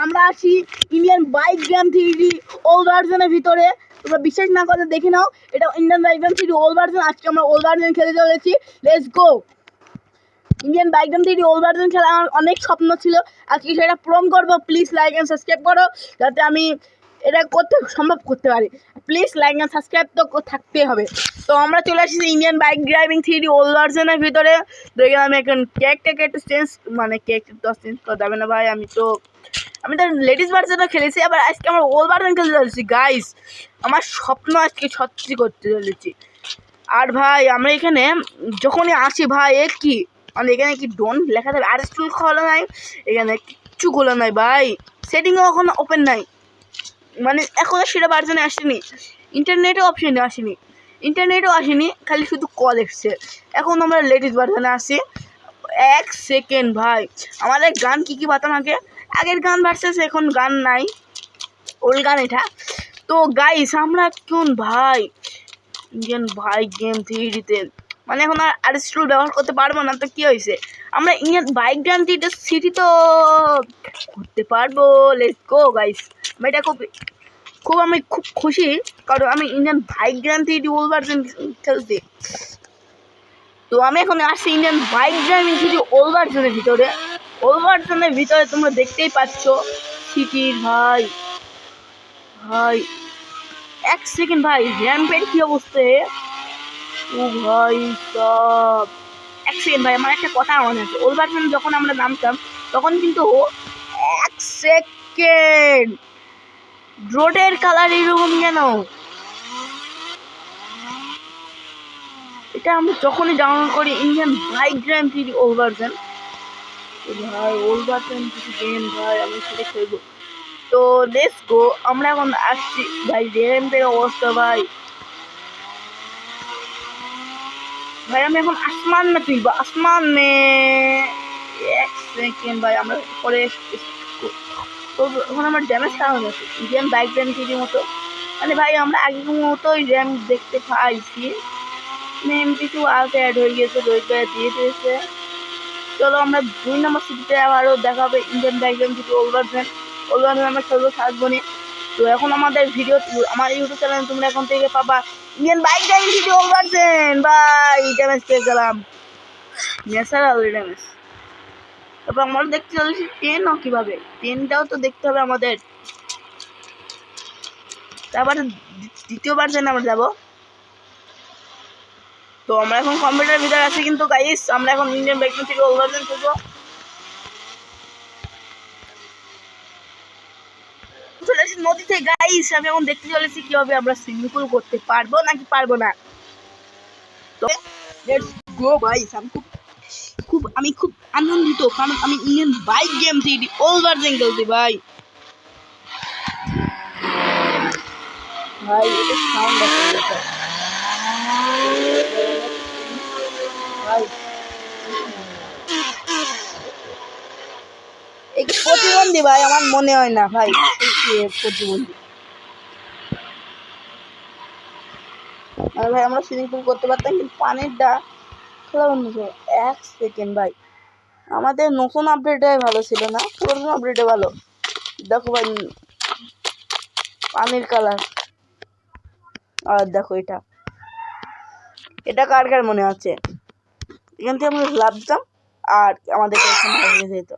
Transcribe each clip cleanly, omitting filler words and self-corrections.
আমরা আছি Indian bike game 3D old ভার্সনের ভিতরে। তোমরা বিশ্বাস না করলে দেখে নাও, এটা Indian bike game 3D old version. আজকে আমরা ওল্ড ভার্সন খেলে চলেছি, let's go. Indian bike game 3D old version খেলা আমার অনেক স্বপ্ন ছিল, আজকে সেটা পূরণ করবো। প্লিজ লাইক অ্যান্ড সাবস্ক্রাইব করো যাতে আমি এটা সম্ভব করতে পারি। প্লিজ লাইক অ্যান্ড সাবস্ক্রাইব তো থাকতেই হবে। তো আমরা চলে আসছি Indian bike driving 3D old ভার্সনের ভিতরে। দেখে আমি এখন কেকটাকে একটু চেঞ্জ, মানে কেক তো চেঞ্জ করা যাবে না ভাই। আমি তো লেডিস ভার্সনও খেলেছি, আবার আজকে আমার ওল্ড ভার্সন খেলতে চলেছি গাইস। আমার স্বপ্ন আজকে সত্যি করতে চলেছি। আর ভাই আমরা এখানে যখনই আসি ভাই কি মানে এখানে কি ডোন লেখা থাকবে, আর স্কুল খোলা নাই, এখানে কিচ্ছু খোলা নাই ভাই। সেটিংও এখন ওপেন নাই, মানে এখনও সেটা ভার্সনে আসেনি। ইন্টারনেটও অপশানে আসেনি, খালি শুধু কল এসছে। এখন আমরা লেটেস্ট ভার্সনে আসি। এক সেকেন্ড ভাই, আমাদের গান কী বাতাম আগের গান ভার্সেস এখন গান নাই, ওল্ড গান এটা। তো গাইস আমরা কোন ভাই ইন্ডিয়ান বাইক গেম 3Dতে মানে এখন আর স্টুল ব্যবহার করতে পারবো না। তো কী হয়েছে, আমরা Indian bike game 3D city তো করতে পারবো। Let's go guys. এটা আমি খুব খুশি, কারণ আমি Indian bike game 3D old version খেলছি। তো আমি এখন আসছি Indian bike driving 3D old ভার্সনের ভিতরে। ওল্ড ভার্সনের ভিতরে তোমরা দেখতেই পাচ্ছ সিটির ভাই এক সেকেন্ড ভাই, র্যাম্পের কি অবস্থা। ও ভাই সব এক সেকেন্ড ভাই, আমার একটা কথা মনে আছে। ওল্ড ভার্সন যখন আমরা নামতাম তখন কিন্তু এক সেকেন্ড রোডের কালার এরকম কেন, এটা আমি যখনই ডাউনলোড করি Indian bike driving 3D old version ভাই, ওল্ড ভার্সন কিছু গেম ভাই আমি সেটা খেলবো। তো লেটস গো, আমরা এখন আসছি ভাই। র্যাম্পের অবস্থা ভাই আমি এখন আসমান মে তুলবো, আসমান মে। এক সেকেন্ড ভাই, আমরা পরে তো এখন আমার ড্যামেজ খাওয়া হয়ে গেছে ইন্ডিয়ান বাইক ড্যাম 3D মতো। মানে ভাই আমরা আগের মতোই র্যাম দেখতে পাইছি, নেম কিছু আগে অ্যাড হয়ে গেছে, দিয়ে দিয়েছে। চলো আমরা 2 নম্বর সিটিতে আবারও দেখা হবে ইন্ডিয়ান বাইক ড্যাম 3D ওল্ড ভার্সন আমরা খেলবো থাকবো। তো এখন আমাদের ভিডিও আমার ইউটিউব চ্যানেল তোমরা এখন থেকে পাবা Indian bike driving 3D old version. ভাই ড্যামেজ পেয়ে গেলাম, ন্যাচারাল ড্যামেজ। তারপর আমরা দেখতে চলেছি ট্রেনও কীভাবে, ট্রেনটাও তো দেখতে হবে আমাদের। তারপরে দ্বিতীয় ভার্সনে আমরা যাবো। তো আমরা এখন কম্পিউটারের ভিতরে আছি, কিন্তু গাইস আমরা এখন Indian bike driving 3D old version খেলবো। নদীতে গাইস আমি এখন দেখতে চলেছি কিভাবে আমরা সুইমিং পুল করতে পারবো নাকি পারবো না। তো লেটস গো গাইস। আমি খুব আনন্দিত, কারণ আমি Indian bike game 3D old version খেলছি ভাই। এটা সাউন্ড আছে ভাই, এই প্রতিবন্ধী ভাই আমার মনে হয় না ভাই প্রতিবন্ধী। আর ভাই আমরা সুইমিং পুল করতে পারতাম, কিন্তু পানিরটা খেলা বন্ধ ছিল। এক সেকেন্ড ভাই, আমাদের নতুন আপডেটটাই ভালো ছিল না, পুরনো আপডেটে ভালো। দেখো ভাই পানির কালার, আর দেখো এটা কার কার মনে আছে, এখান থেকে আমরা লাভতাম আর আমাদেরকে এখানে হারিয়ে যেত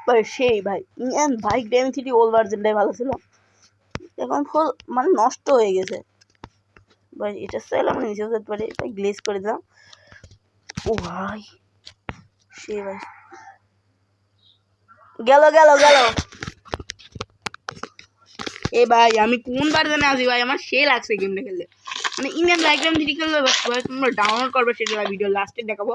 ভাই। সেই ভাই Indian bike driving 3D old ভার্সনটাই ভালো ছিল, এখন ফুল মানে নষ্ট হয়ে গেছে ভাই। এটা চাইলে আমরা নিচে যেতে পারি, এটা গ্লেজ করে দিলাম। ও ভাই সে ভাই গেল এ ভাই আমি কোন ভার্সনে আছি ভাই, আমার সে লাগছে গেমটা খেলতে। মানে ইন্ডিয়ান বাইক ড্রাইভিং 3D খেলতে ভাই তোমরা ডাউনলোড করবে, সেটা ভিডিও লাস্টে দেখাবো।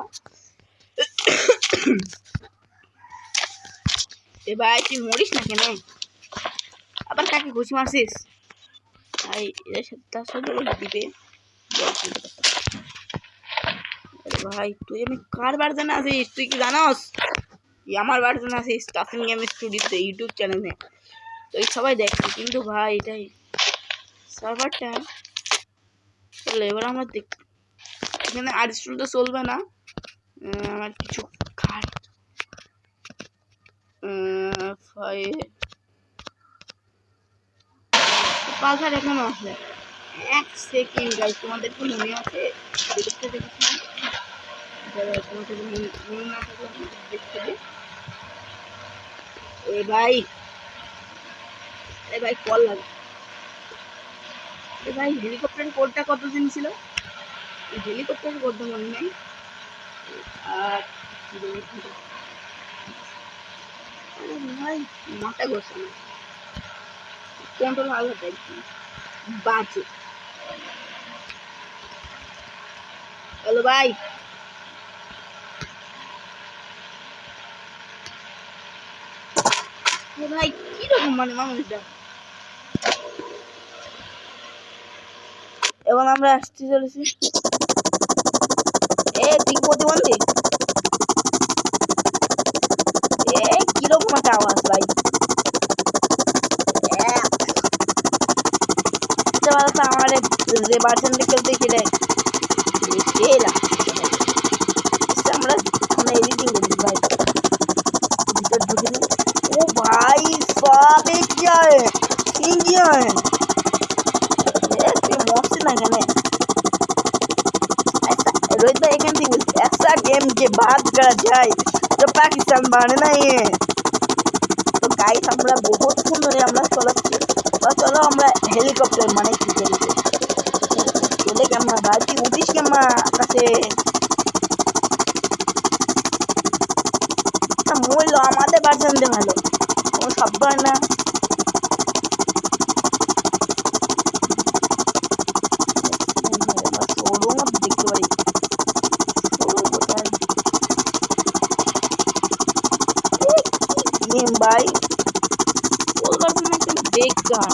এ ভাই তুই মরিস না কেন, আবার কাকে ঘুষি মারছিস ভাই? তার সাথে দিবে ভাই। তুই আমি কার ভার্সনে আছিস তুই কি জানোস? আমার ভার্সনে আছিস স্টাফিং গেম স্টুডিওতে ইউটিউব চ্যানেলে, তো এই সবাই দেখছি। কিন্তু ভাই এটাই সার্ভারটা চলো, এবার আমরা দেখ এখানে আর স্টুডিও তো চলবে না, আমার কিছু কার ছয়ে পালসার এখনো আছে। 1 সেকেন্ড গাইস, তোমাদের কি মনে আছে? দেখতে দেখছি না, তোমাদের মনে না থাকলে দেখতে দে। এ ভাই কল লাগে। এ ভাই হেলিকপ্টারের কোডটা কত দিন ছিল? হেলিকপ্টারের কোডটা মনে নেই। আর ভাই মাথা ঘষছে না, কন্ট্রোল ভালো দেখছি বাজে। হ্যালো ভাই, ভাই কিরকম মানে মানুষটা। এবং আমরা আসতে চলেছি। এ তুই প্রতিবন্ধী, এ কিরকম একটা আওয়াজ ভাই। আমার যে বার্সেনটা খেলতে খেলে আমরা এডিটিং করি ভাই। ভিতর ঢুকে নি। ও ভাই সব क्या है इंडिया है ये मस्त ना এখানে। रोहित भाई एखान থেকে বলছি ऐसा गेम के बाद करा जाए तो पाकिस्तान बने ना ये। তো গাইস আমরা বহুতক্ষণ ধরে আমরা চলাচ্ছি। চলো আমরা হেলিকপ্টার মানে কি করি চলে কেমন ভাই, তুই উঠিস কেমন আকাশে? মূল্য আমাদের বার্সেনদের ভালো, ও সব না। দেখতে পারি গেম ভাই, বেকার।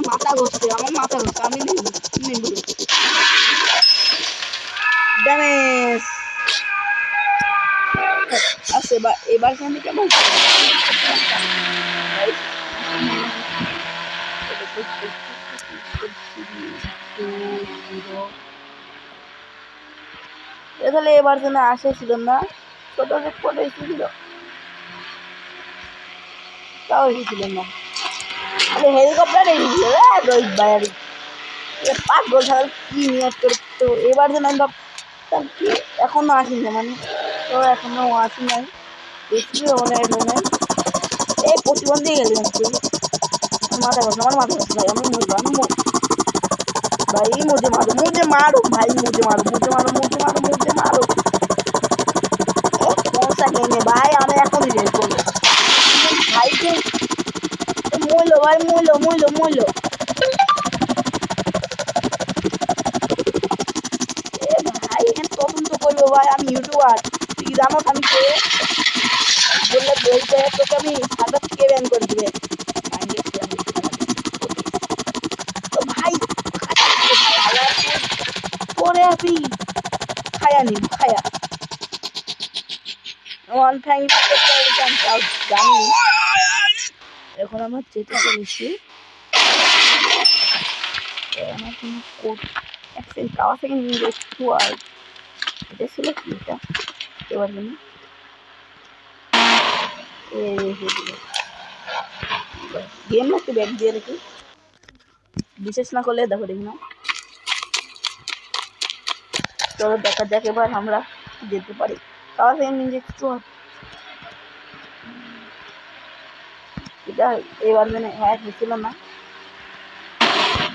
মাথা ঘষছে, আমার মাথা ঘষছে, আমি ড্যামেজ আছে। এবার কেন কেমন তাহলে এবার যেন আসেছিল না, ছোট পরে এসেছিল তাও এসেছিল না। হেলিকপ্টার এসেছিল রোহিত ভাই পাগল ছাড়া কি নিয়ে করতো। এবার যেন আমি ভাবতাম কি এখনো আসিনি, মানে তো এখনো আসি নাই, দেখছি মনে হয় এই প্রতিবন্ধী গেলি মাথা ঘষ, আমার মাথা ঘষ ভাই, আমি মরবো, আমি ভাই মুঝে মারো ভাই, মুঝে মারো কোন সা গেম है ভাই, আমি এখন রিলেট করবো ভাইকে। মূল্য ভাই, মূল্য ভাই এখানে তদন্ত করবো ভাই, আমি ইউটিউবার, তুই জানো আমি কে? বললে বলতে তোকে আমি সার্ভার থেকে ব্যান করে দিবে। তো ভাই পরে আপনি খায়া নিন, খায়া ওয়ান টাইম জানি। এখন আমার যেতে চলেছি আমার কোনো কোড এক সেকেন্ড কাওয়া সেকেন্ড একটু। আর এটা ছিল কি, এটা এবার জানি গেম না একটু ব্যাগ দিয়ে রেখে বিশেষ না করলে দেখো দেখি না। চলো দেখা যাক এবার আমরা যেতে পারি। কাওয়া সেকেন্ড একটু এটা এবার মানে হ্যাঁ হয়েছিল না,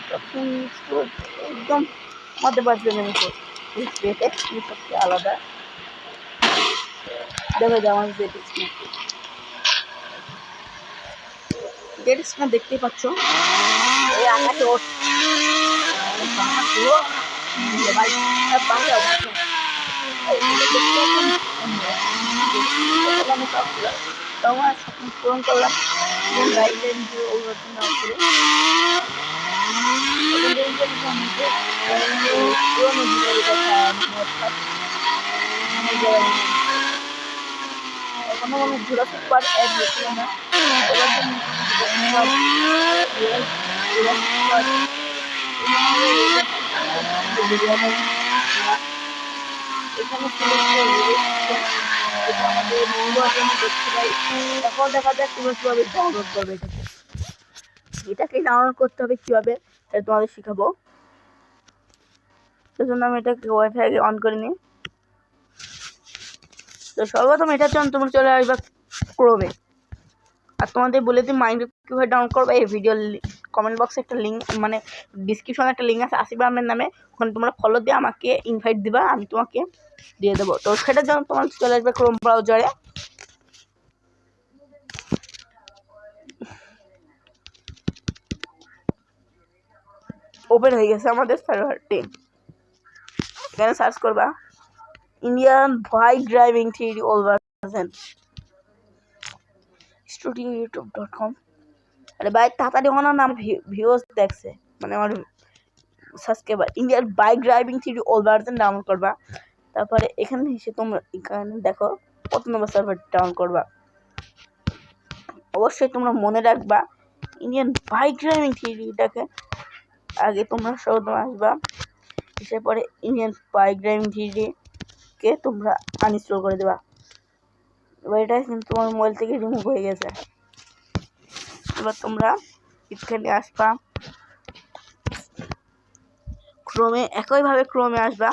তখন একদম মধ্যে পারছে সবচেয়ে আলাদা। দেখো যে আমার জেটিক্স না দেখতেই পাচ্ছ এই আকাশে তোমার পূরণ করলাম এখন কোনো জুরাসিক পার্ক অ্যাড দেখছিল না, এবার তো জুরাসিক পার্ক এখানে এটা আমাদের দেখতে পাই। তারপর দেখা যাক তোমরা কীভাবে ডাউনলোড করবে এটাকে ডাউনলোড করতে হবে কীভাবে এটা তোমাদের শেখাবো। সেজন্য আমি এটাকে ওয়াইফাই অন করে নিই। তো সর্বপ্রথম এটার জন্য তোমরা চলে আসবে ক্রোমে। আর তোমাদের বলে দিই মাইনক্রাফট কীভাবে ডাউনলোড করবে, এই ভিডিওর কমেন্ট বক্সে একটা লিঙ্ক মানে ডিসক্রিপশনে একটা লিঙ্ক আছে আসিফ আহমেদ নামে, ওখানে তোমরা ফলো দিয়ে আমাকে ইনভাইট দিবা, আমি তোমাকে দিয়ে দেবো। তো সেটার জন্য তোমার চলে আসবে ক্রোম ব্রাউজারে। ওপেন হয়ে গেছে আমাদের সার্ভারটি। এখানে সার্চ করবা Indian bike driving theory all version studio youtube.com। আরে ভাই তাড়াতাড়ি ওনার নাম ভিউজ দেখছে মানে আমার subscriber. Indian bike driving theory all version download করবা। তারপরে এখানে এসে তোমরা এখানে দেখো কত নম্বর সার্ভার ডাউনলোড করবা। অবশ্যই তোমরা মনে রাখবা ইন্ডিয়ান বাইক ড্রাইভিং থিওরিটাকে আগে তোমরা সর্বপ্রথম আসবা, এসে পরে ইন্ডিয়ান বাইক ড্রাইভিং থিওরিকে তোমরা আনইনস্টল করে দেবা। এবার এটা কিন্তু তোমার মোবাইল থেকে রিমুভ হয়ে গেছে। এবার তোমরা এখানে আসবা ক্রোমে, একইভাবে ক্রোমে আসবা।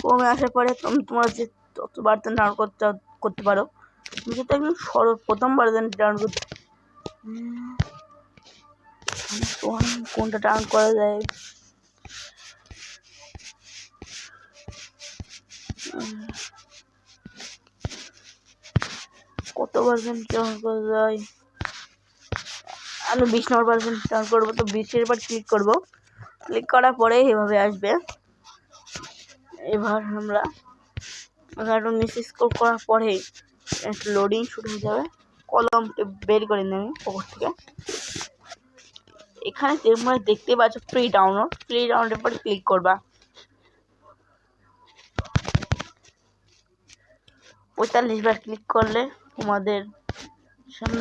ক্রোমে আসার পরে তোমার যে যত ভার্সন ডাউনলোড করতে পারো, তুমি যেটা একদম সর্বপ্রথম ভার্সন ডাউনলোড কোনটা ডাউনলোড করা যায়, কত ভার্সন ডাউনলোড করা যায়, আমি 20 নম্বর ভার্সন ডাউনলোড করবো। তো 20-এর পর ক্লিক করবো। ক্লিক করার পরে এভাবে আসবে। এবার আমরা একটু নিচে স্ক্রল করার পরে একটা লোডিং শুরু হয়ে যাবে। কলম বের করে নেবে পকেট থেকে। এখানে তোমরা দেখতে পাচ্ছ ফ্রি ডাউনলোডের পর ক্লিক করবা। 45 বার ক্লিক করলে তোমাদের সামনে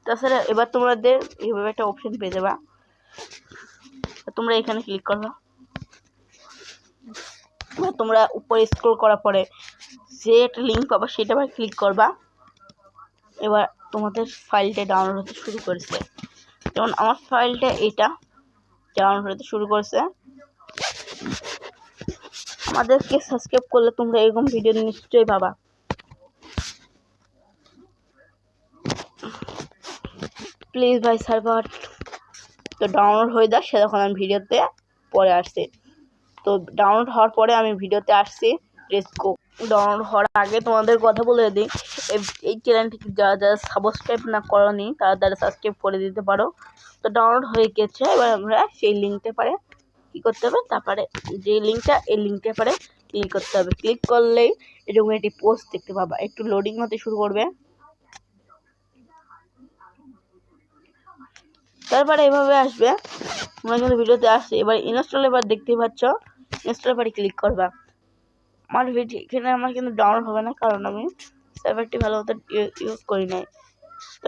তাছাড়া এবার তোমাদের এইভাবে একটা অপশন পেয়ে যাবা। তোমরা এখানে ক্লিক করবা। তোমরা উপরে স্ক্রল করার পরে যে একটা লিঙ্ক পাবা সেটা আবার ক্লিক করবা। এবার তোমাদের ফাইলটা ডাউনলোড হতে শুরু করেছে। যেমন আমার ফাইলটা এটা ডাউনলোড হতে শুরু করেছে। আমাদেরকে সাবস্ক্রাইব করলে তোমরা এরকম ভিডিও নিশ্চয়ই পাবা। প্লিজ ভাই সার্ভার তো ডাউনলোড হয়ে যাক, সে যখন আমি ভিডিওতে পরে আসছি। তো ডাউনলোড হওয়ার পরে আমি ভিডিওতে আসছি। Let's go. ডাউনলোড হওয়ার আগে তোমাদের কথা বলে দিই, এই চ্যানেলটিকে যারা সাবস্ক্রাইব না করনি তারা সাবস্ক্রাইব করে দিতে পারো। তো ডাউনলোড হয়ে গেছে। এবার আমরা সেই লিঙ্কটা পারে কী করতে হবে, তারপরে যে লিঙ্কটা এই লিঙ্কটা পারে ক্লিক করতে হবে। ক্লিক করলেই এরকম একটি পোস্ট দেখতে পাবা, একটু লোডিং হতে শুরু করবে। তারপরে এভাবে আসবে। তোমরা কিন্তু ভিডিওতে আসছে। এবার ইনস্টল এবার দেখতেই পাচ্ছ, ইনস্টল এবারে ক্লিক করবা। আমার ভিডিও এখানে আমার কিন্তু ডাউনলোড হবে না, কারণ আমি সার্ভারটি ভালো মতো ইউজ করি নাই। তো